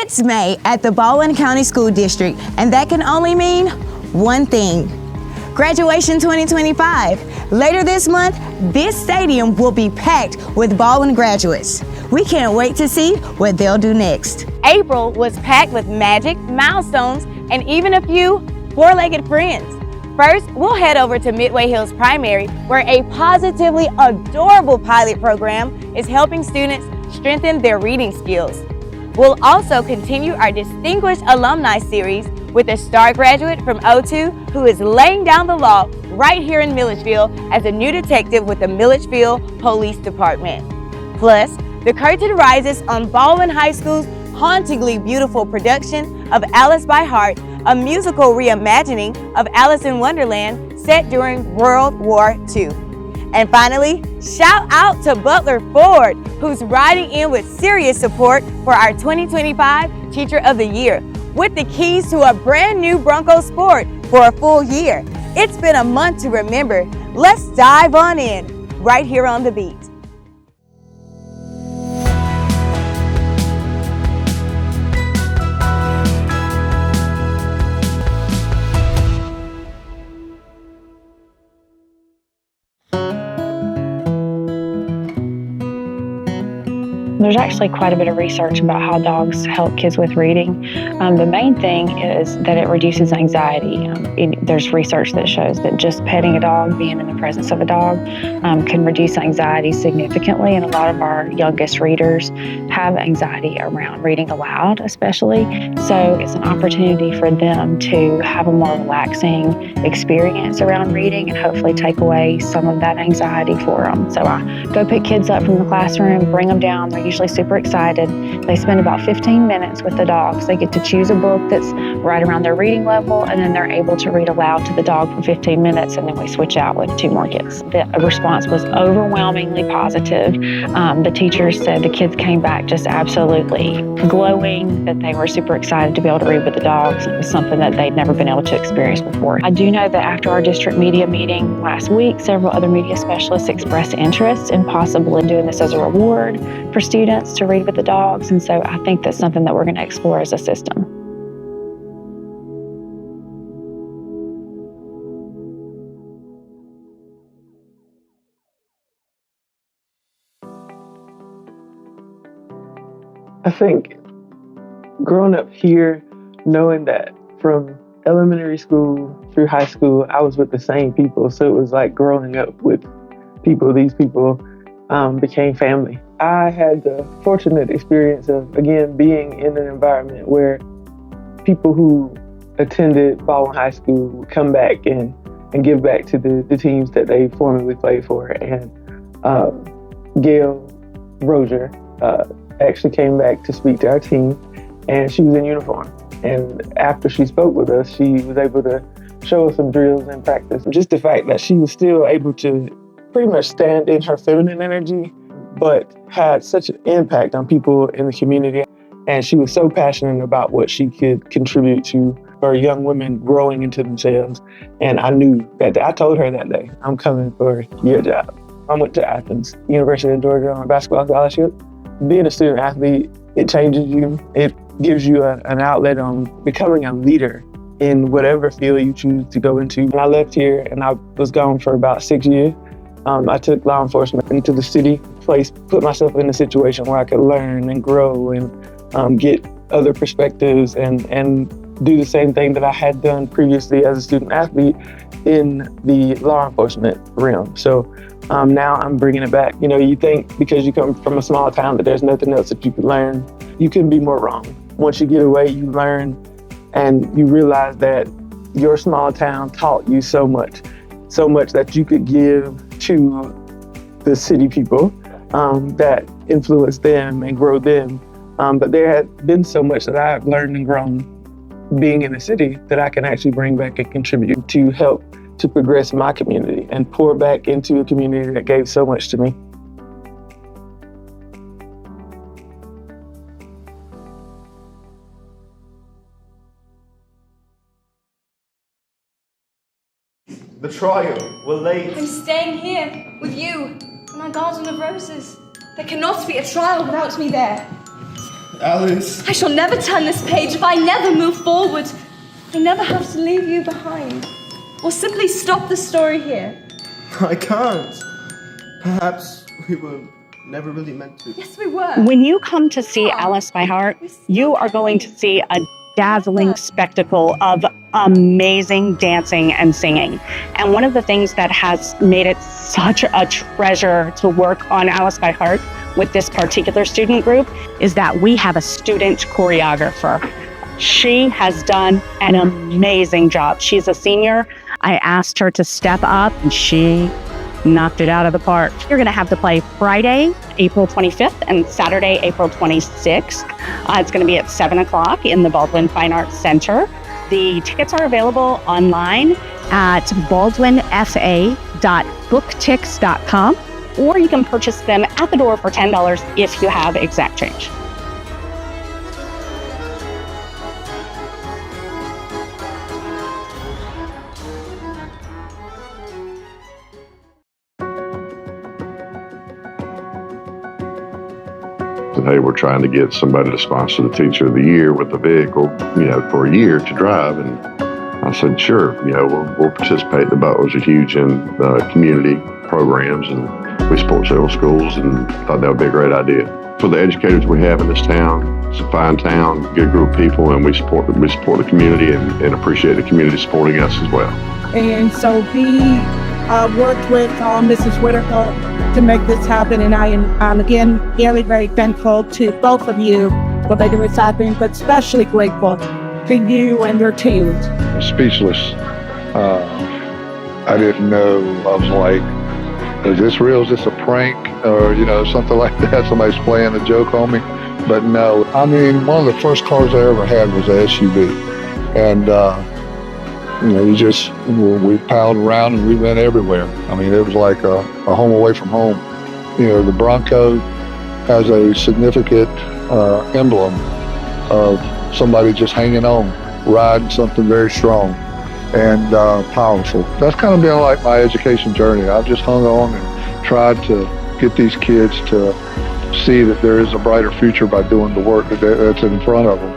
It's May at the Baldwin County School District, and that can only mean one thing. Graduation 2025. Later this month, this stadium will be packed with Baldwin graduates. We can't wait to see what they'll do next. April was packed with magic, milestones, and even a few four-legged friends. First, we'll head over to Midway Hills Primary, where a positively adorable pilot program is helping students strengthen their reading skills. We'll also continue our Distinguished Alumni series with a star graduate from O2 who is laying down the law right here in Milledgeville as a new detective with the Milledgeville Police Department. Plus, the curtain rises on Baldwin High School's hauntingly beautiful production of Alice by Heart, a musical reimagining of Alice in Wonderland set during World War II. And finally, shout out to Butler Ford, who's riding in with serious support for our 2025 Teacher of the Year, with the keys to a brand new Bronco Sport for a full year. It's been a month to remember. Let's dive on in, right here on The Beat. There's actually quite a bit of research about how dogs help kids with reading. The main thing is that it reduces anxiety. There's research that shows that just petting a dog, being in the presence of a dog, can reduce anxiety significantly, and a lot of our youngest readers have anxiety around reading aloud especially. So it's an opportunity for them to have a more relaxing experience around reading and hopefully take away some of that anxiety for them. So I go pick kids up from the classroom, bring them down. They're usually super excited. They spend about 15 minutes with the dogs. They get to choose a book that's right around their reading level, and then they're able to read aloud to the dog for 15 minutes, and then we switch out with 2 more kids. The response was overwhelmingly positive. The teachers said the kids came back just absolutely glowing, that they were super excited to be able to read with the dogs. It was something that they'd never been able to experience before. I do know that after our district media meeting last week, several other media specialists expressed interest in possibly doing this as a reward for students to read with the dogs, and so I think that's something that we're going to explore as a system. I think growing up here, knowing that from elementary school through high school, I was with the same people, so it was like growing up with people. These people became family. I had the fortunate experience of, again, being in an environment where people who attended Baldwin High School would come back and give back to the teams that they formerly played for. And Gail Rozier actually came back to speak to our team, and she was in uniform. And after she spoke with us, she was able to show us some drills and practice. Just the fact that she was still able to pretty much stand in her feminine energy, but had such an impact on people in the community. And she was so passionate about what she could contribute to for young women growing into themselves. And I knew that I told her that day, I'm coming for your job. I went to Athens, University of Georgia on a basketball scholarship. Being a student athlete, it changes you. It gives you an outlet on becoming a leader in whatever field you choose to go into. When I left here and I was gone for about 6 years, I took law enforcement into the city, put myself in a situation where I could learn and grow and get other perspectives and do the same thing that I had done previously as a student athlete in the law enforcement realm. So now I'm bringing it back. You know, you think because you come from a small town that there's nothing else that you could learn. You couldn't be more wrong. Once you get away, you learn and you realize that your small town taught you so much that you could give to the city people that influenced them and grow them. But there had been so much that I've learned and grown being in the city that I can actually bring back and contribute to help to progress my community and pour back into a community that gave so much to me. The trial, we're late. I'm staying here with you in my garden of roses. There cannot be a trial without me there. Alice. I shall never turn this page if I never move forward. I never have to leave you behind. Or simply stop the story here. I can't. Perhaps we were never really meant to. Yes, we were. When you come to see Alice by Heart, you are going to see a dazzling spectacle of amazing dancing and singing. And one of the things that has made it such a treasure to work on Alice by Heart with this particular student group is that we have a student choreographer. She has done an amazing job. She's a senior. I asked her to step up and she knocked it out of the park. You're going to have to play Friday, April 25th and Saturday, April 26th. It's going to be at 7 o'clock in the Baldwin Fine Arts Center. The tickets are available online at baldwinfa.booktix.com, or you can purchase them at the door for $10 if you have exact change. Hey, we're trying to get somebody to sponsor the Teacher of the Year with a vehicle, for a year to drive. And I said, sure, we'll participate. The Butlers are huge in community programs, and we support several schools, and thought that would be a great idea. For the educators we have in this town, it's a fine town, good group of people, and we support the community and appreciate the community supporting us as well. And so we worked with Mrs. Whitaker to make this happen, and I am again very, very thankful to both of you for making this happen, but especially grateful to you and your team. Speechless. I didn't know. I was like, is this real? Is this a prank? Or, something like that. Somebody's playing a joke on me. But no, I mean, one of the first cars I ever had was a SUV. And, we piled around and we went everywhere. I mean, it was like a home away from home. The Bronco has a significant emblem of somebody just hanging on, riding something very strong and powerful. That's kind of been like my education journey. I've just hung on and tried to get these kids to see that there is a brighter future by doing the work that's in front of them.